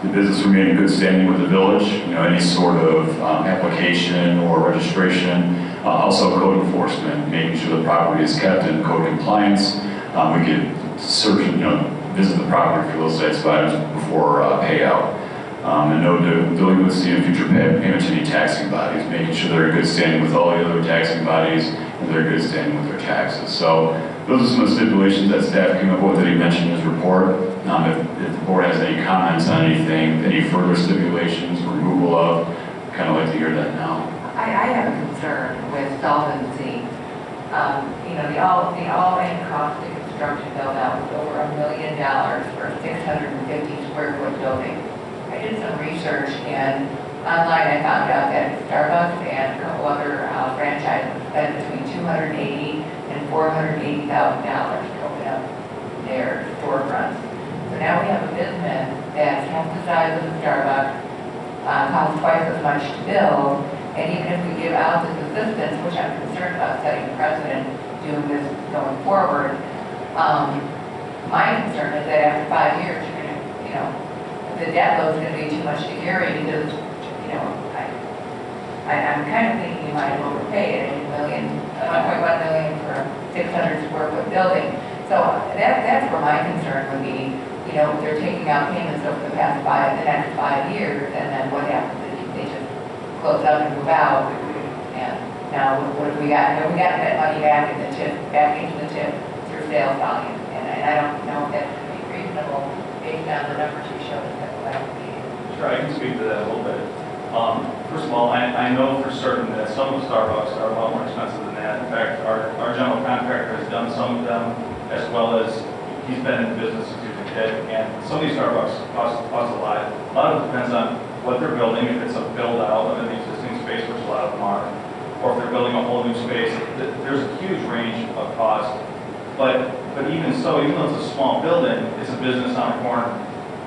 The business remained in good standing with the village. Any sort of application or registration, also code enforcement, making sure the property is kept in code compliance. We could search and visit the property for those types of items before payout. And no delinquency in future payment to any taxing bodies, making sure they're in good standing with all the other taxing bodies and they're in good standing with their taxes. So Those are some of the stipulations that staff came up with that he mentioned in his report. If the board has any comments on anything, any further stipulations, removal of, kind of like to hear that now. I have a concern with solvency. The all-in cost of construction build out was over $1 million for a 650 square foot building. I did some research and online I found out that Starbucks and a couple other franchises spend between $280,000 and $480,000 to open up their storefronts. So now we have a business that's half the size of the Starbucks, costs twice as much to build, and even if we give out this assistance, which I'm concerned about setting a precedent doing this going forward, my concern is that after 5 years, you're going to, the debt load's going to be too much to carry because, I'm kind of thinking you might have overpaid at $1.1 million for a 600 square foot building. So that's where my concern would be. They're taking out payments over the next 5 years, and then what happens if they just close up and move out? And now what have we got? We got to get money back into the tip through sales volume, and I don't know if that's going to be reasonable based on the numbers you showed us at the last meeting. Sure, I can speak to that a little bit. First of all, I know for certain that some of the Starbucks are a lot more expensive than that. In fact, our general contractor has done some of them, as well as he's been in the business since he was a kid, and some of these Starbucks cost a lot. A lot of it depends on what they're building, if it's a build-out of an existing space, which a lot of them are, or if they're building a whole new space. There's a huge range of cost. But even so, even though it's a small building, it's a business on a corner,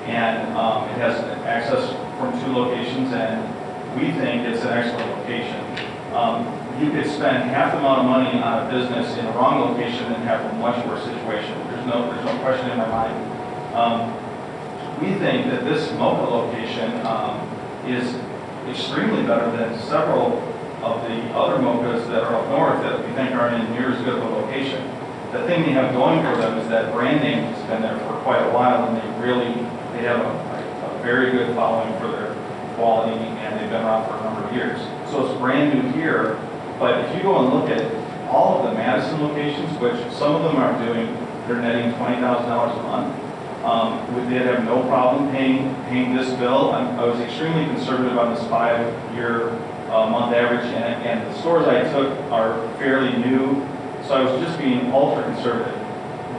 and it has access from 2 locations, and we think it's an excellent location. You could spend half the amount of money on a business in the wrong location and have a much worse situation. There's no question in my mind. We think that this Mocha location is extremely better than several of the other Mochas that are up north that we think aren't in near as good of a location. The thing they have going for them is that brand name has been there for quite a while, and they have a very good following for their quality, and they've been around for a number of years. So it's brand new here, but if you go and look at all of the Madison locations, which some of them are doing, they're netting $20,000 a month. They'd have no problem paying this bill. I was extremely conservative on this 5-year month average, and the stores I took are fairly new, so I was just being ultra conservative.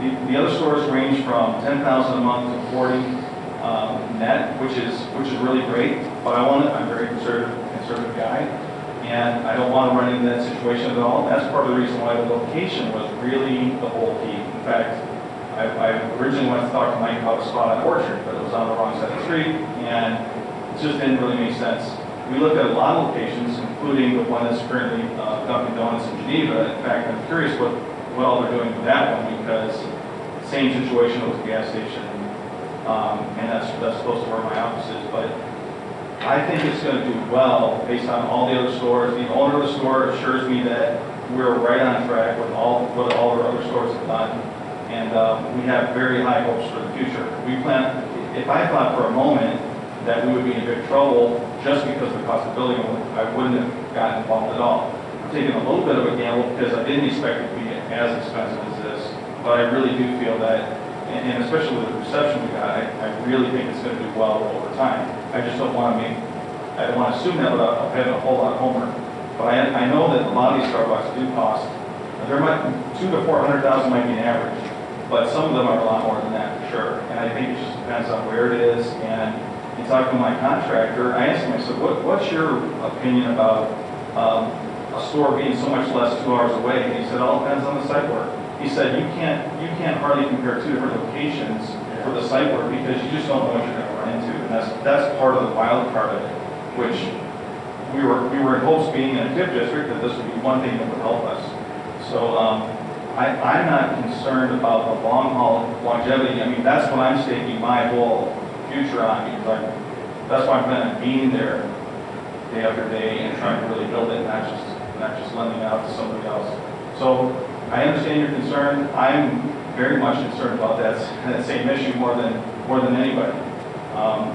The other stores range from $10,000 a month to $40,000 net, which is really great. But I'm a very conservative guy, and I don't want to run into that situation at all. That's part of the reason why the location was really the whole key. In fact, I originally went to talk to Mike about a spot on Orchard, but it was on the wrong side of the street, and it just didn't really make sense. We looked at a lot of locations, including the one that's currently Dunkin' Donuts in Geneva. In fact, I'm curious what all they're doing with that one, because same situation with the gas station, and that's close to where my office is. But I think it's going to do well based on all the other stores. The owner of the store assures me that we're right on track with what all our other stores have done, and we have very high hopes for the future. If I thought for a moment that we would be in big trouble just because of the cost of building, I wouldn't have gotten involved at all. I'm taking a little bit of a gamble because I didn't expect it to be as expensive as this, but I really do feel that, and especially with the reception we got, I really think it's going to do well over time. I just don't want to assume that without having a whole lot of homework. But I know that a lot of these Starbucks do cost, there might, $200,000 to $400,000 might be an average, but some of them are a lot more than that for sure. And I think it just depends on where it is. And in talking to my contractor, I asked him, I said, what's your opinion about a store being so much less 2 hours away? And he said, it all depends on the site work. He said, you can't hardly compare 2 different locations for the site work because you just don't know what you're going to run into. And that's part of the wild card of it, which we were in hopes, being in a TIF district, that this would be one thing that would help us. So I'm not concerned about the long haul longevity. I mean, that's what I'm staking my whole future on, because that's why I'm planning on being there day after day and trying to really build it, not just lending out to somebody else. So I understand your concern. I'm very much concerned about that same issue more than anybody.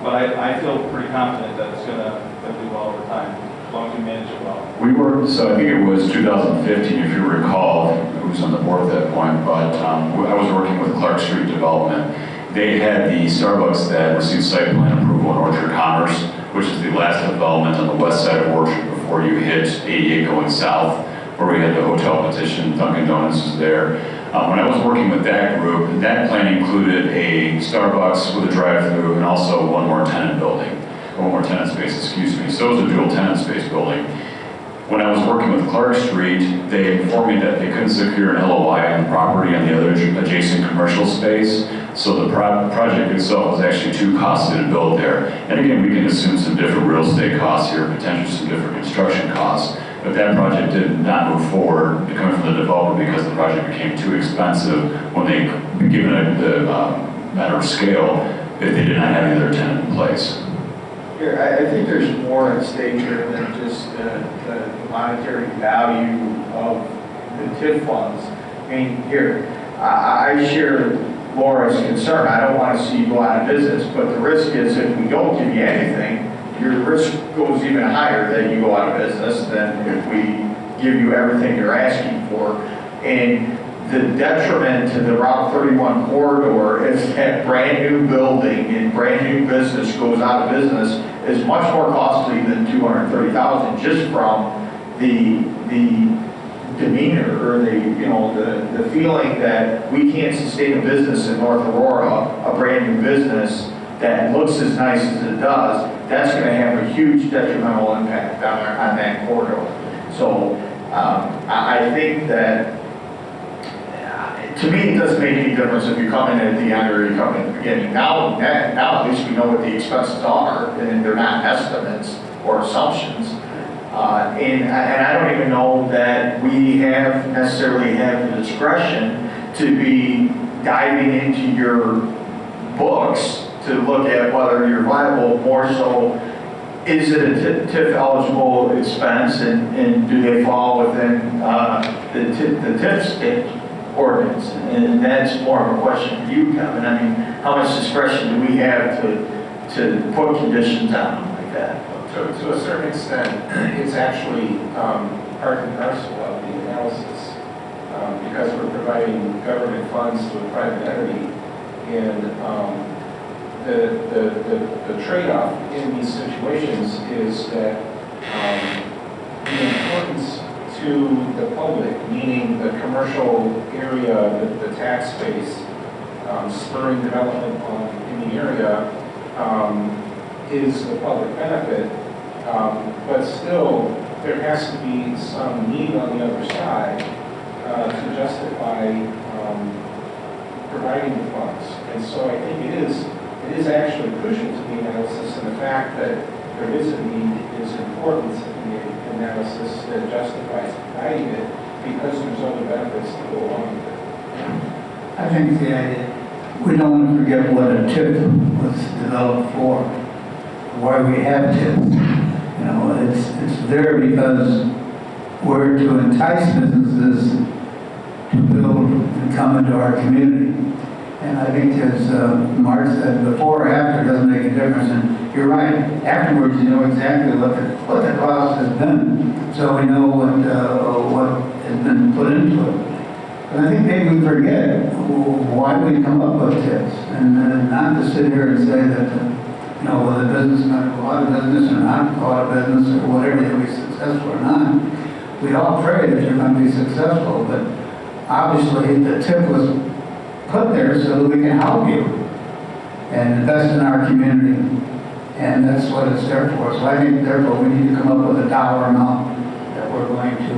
But I feel pretty confident that it's going to do well over time, as long as we manage it well? We were, so I think it was 2015, if you recall, who was on the board at that point, but I was working with Clark Street Development. They had the Starbucks that received site plan approval in Orchard Commerce, which is the last development on the west side of Orchard before you hit 88 going south, where we had the hotel petition, Dunkin' Donuts is there. When I was working with that group, that plan included a Starbucks with a drive-through and also one more tenant space, excuse me. So it was a dual tenant space building. When I was working with Clark Street, they informed me that they couldn't secure an LOI on the property on the other adjacent commercial space. So the project itself was actually too costly to build there. And again, we can assume some different real estate costs here, potentially some different construction costs. But that project did not move forward coming from the developer because the project became too expensive when they, given the matter of scale, if they did not have the other tenant in place. Here, I think there's more at stake here than just the monetary value of the TIF funds. I mean, here, I share Laura's concern. I don't want to see you go out of business, but the risk is if we don't give you anything, your risk goes even higher that you go out of business than if we give you everything you're asking for. And the detriment to the Route 31 corridor is that brand new building and brand new business goes out of business is much more costly than $230,000 just from the demeanor or the feeling that we can't sustain a business in North Aurora, a brand new business that looks as nice as it does. That's going to have a huge detrimental impact on that corridor. So I think that to me, it doesn't make any difference if you come in at the end or you come in at the beginning. Now at least we know what the expenses are, and they're not estimates or assumptions. And I don't even know that we necessarily have the discretion to be diving into your books to look at whether you're viable. More so, is it a TIF eligible expense, and do they fall within the TIF state ordinance? And that's more of a question for you, Kevin. I mean, how much discretion do we have to put conditions on them like that? To a certain extent, it's actually part and parcel of the analysis because we're providing government funds to a private entity, and the trade-off in these situations is that the importance to the public, meaning the commercial area, the tax base, spurring development in the area, is the public benefit. But still, there has to be some need on the other side to justify providing the funds. And so I think it is actually crucial to the analysis, and the fact that there is a need is important in the analysis that justifies providing it, because there's other benefits to go along with it. I think we don't want to forget what a TIP was developed for, why we have TIPs. You know, it's there because we're to entice businesses to build and come into our community. And I think, as Mark said, before or after doesn't make a difference. And you're right, afterwards you know exactly what the cost has been, so we know what has been put into it. But I think maybe we forget why we come up with TIPs, and not to sit here and say that whether business is going to go out of business or not go out of business or whatever, you'll be successful or not. We all pray that you're going to be successful, but obviously the TIP was put there so that we can help you and invest in our community, and that's what it's there for. So I think therefore we need to come up with a dollar amount that we're going to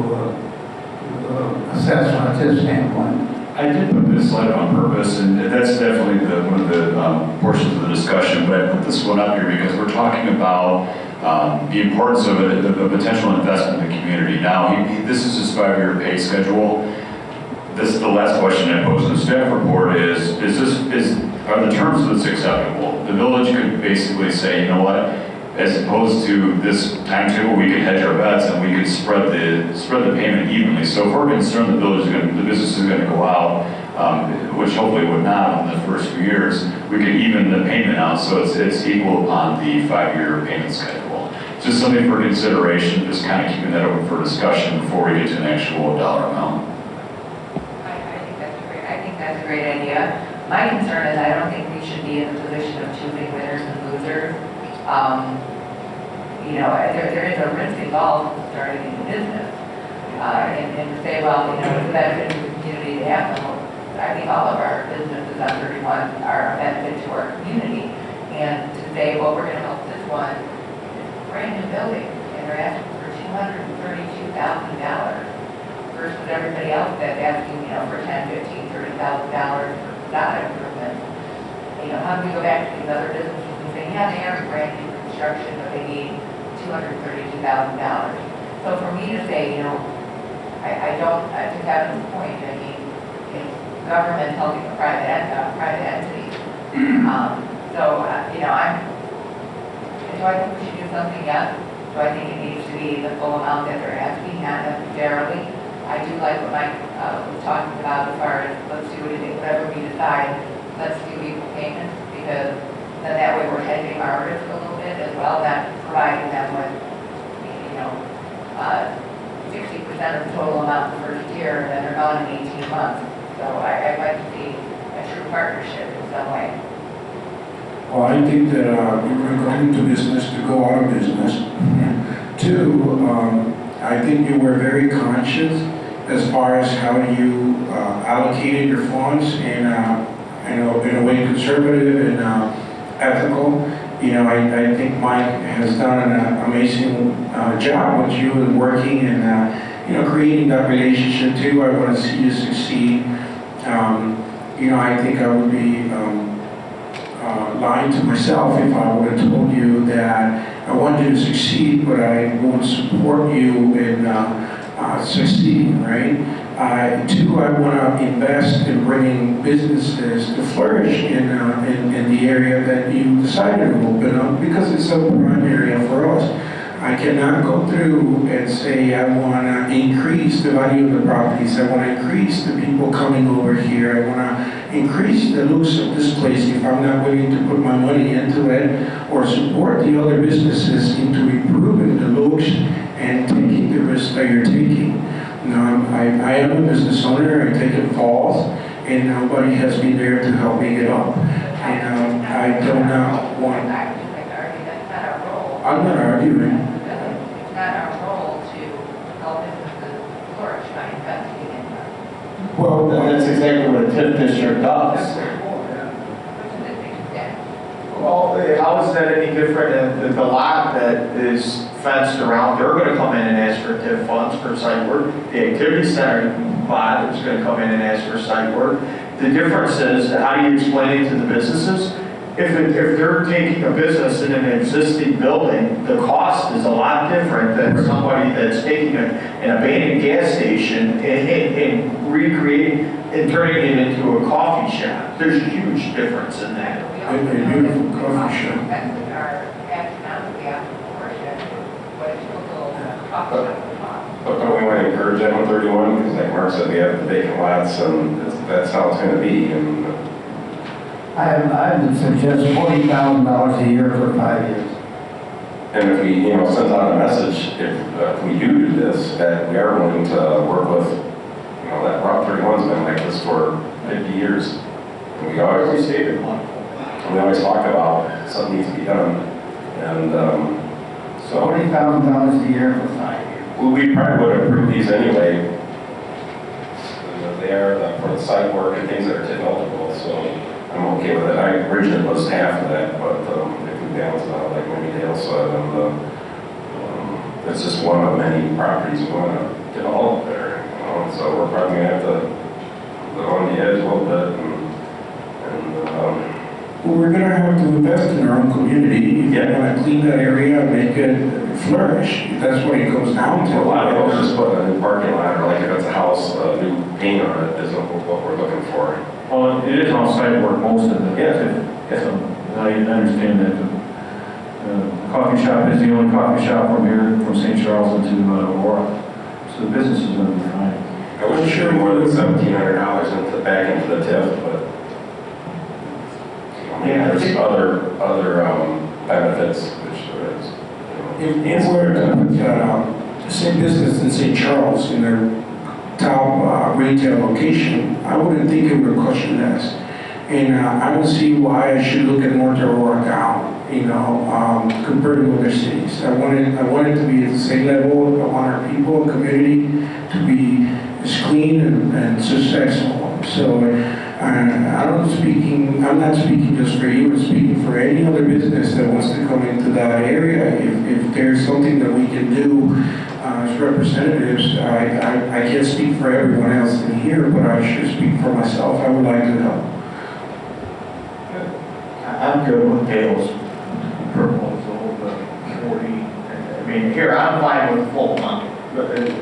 assess from a TIP standpoint. I did put this slide on purpose, and that's definitely one of the portions of the discussion, but I put this one up here because we're talking about the importance of a potential investment in the community. Now, this is his 5-year pay schedule. This is the last question I posed in the staff report are the terms of this acceptable? The village could basically say, you know what, as opposed to this timetable, we could hedge our bets and we could spread the payment evenly. So if we're concerned the business is going to go out, which hopefully would not in the first few years, we could even the payment out so it's equal upon the 5-year payment schedule. It's just something for consideration, just kind of keeping that open for discussion before we get to an actual dollar amount. I think that's a great idea. My concern is I don't think we should be in the position of choosing winners and losers. You know, there is a risk involved in starting a new business. And to say, well, you know, it's a benefit to the community to have them. I think all of our businesses on 31 are a benefit to our community. And to say, well, we're going to help this one, it's a brand new building, and they're asking for $232,000 versus everybody else that's asking, you know, for $10, $15, $30,000 for facade improvement. You know, how do we go back to these other businesses and say, yeah, they are brand new construction, but they need $232,000. So for me to say, you know, I don't, to Kevin's point, I mean, it's government helping a private entity. You know, do I think we should do something? Yes. Do I think it needs to be the full amount that they're asking? Not necessarily. I do like what Mike was talking about as far as let's do whatever we decide, let's do equal payments, because then that way we're hedging our risk a little bit as well, not providing them with, you know, 60% of the total amount the first year, and then they're gone in 18 months. So I'd like to see a true partnership in some way. Well, I think that we were going into business to go out of business. Two, I think you were very conscious as far as how you allocated your funds in a way conservative and ethical. You know, I think Mike has done an amazing job with you and working and, you know, creating that relationship too. I want to see you succeed. You know, I think I would be lying to myself if I would have told you that I want you to succeed, but I won't support you in succeeding, right? Two, I want to invest in bringing businesses to flourish in the area that you decided to open up, because it's a prime area for us. I cannot go through and say I want to increase the value of the properties. I want to increase the people coming over here. I want to increase the looks of this place if I'm not willing to put my money into it or support the other businesses into improving the looks and taking the risk that you're taking. Now, I am a business owner. I take it falls, and nobody has been there to help me get up. And I do not want. I'm not arguing. It's not our role to help businesses flourish by investing in them. Well, that's exactly what a TIF district does. Well, how is that any different than the lot that is fenced around? They're going to come in and ask for TIF funds for site work. The activity center lot is going to come in and ask for site work. The difference is, how do you explain it to the businesses? If they're taking a business in an existing building, the cost is a lot different than somebody that's taking an abandoned gas station and recreating and turning it into a coffee shop. There's a huge difference in that. A beautiful coffee shop. Expenses are astronomically out of proportion to what a typical coffee shop would cost. But don't we want to encourage that on 31? Because like Mark said, we have the vacant lots, and that's how it's going to be. And I would suggest $40,000 a year for 5 years. And if we, you know, send out a message, if we do this, that we are willing to work with, you know, that Route 31's been like this for 50 years. And we always say it. We always talk about something needs to be done. And so $40,000 a year for 5 years. well, we probably would approve these anyway. They are for the site work and things that are TIF eligible, so I'm okay with it. I originally was half of that, but if we balance it out, like maybe Dale said, it's just one of many properties we want to develop there. You know? So we're probably going to have to go on the edge a little bit. Well, we're going to have to invest in our own community. If you want to clean that area and make it flourish, that's what it comes down to. A lot of those just put a new parking lot, or like if it's a house, a new paint on it isn't what we're looking for. Well, it is on-site work, most of it. Yeah. So I understand that. The coffee shop is the only coffee shop from here, from St. Charles into Aurora. So the business is going to be fine. I wasn't sure more than $1,700 into back into the TIF, but I mean, there's other benefits, which there is. You know. if we're to put the same business in St. Charles in their top retail location, I wouldn't think it would cost you less. And I don't see why I should look at North Aurora down, compared to other cities. I want it to be at the same level. I want our people and community to be as clean and successful. So I'm not speaking just for you, I'm speaking for any other business that wants to come into that area. If there's something that we can do as representatives, I can't speak for everyone else in here, but I should speak for myself. I would like to help. I'm good with Dale's proposal, the 40. I mean, here, I'm fine with the full amount, but if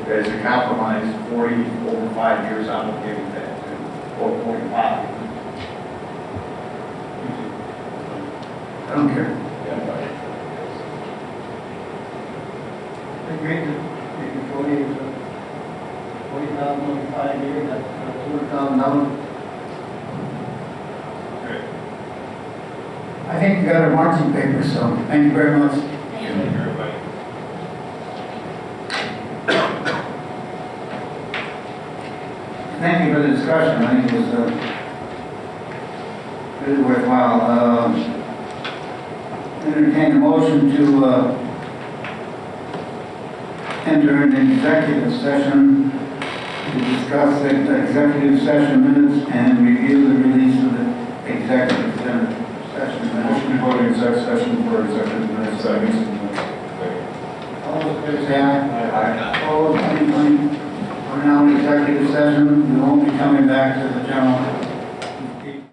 as a compromise, 40 over 5 years, I'm okay with that too, or 45. I don't care. Agreed to maybe 40,000 over 5 years, that's $200,000. I think you got a marching paper, so thank you very much. Thank you, everybody. Thank you for the discussion. I think it was really worthwhile. Entertain a motion to enter an executive session to discuss the executive session minutes and review the release of the executive session minutes. Motion to go to exec session for executive minutes, seconds. All those in favor say aye. Aye. All those, we're now in executive session. We won't be coming back to the general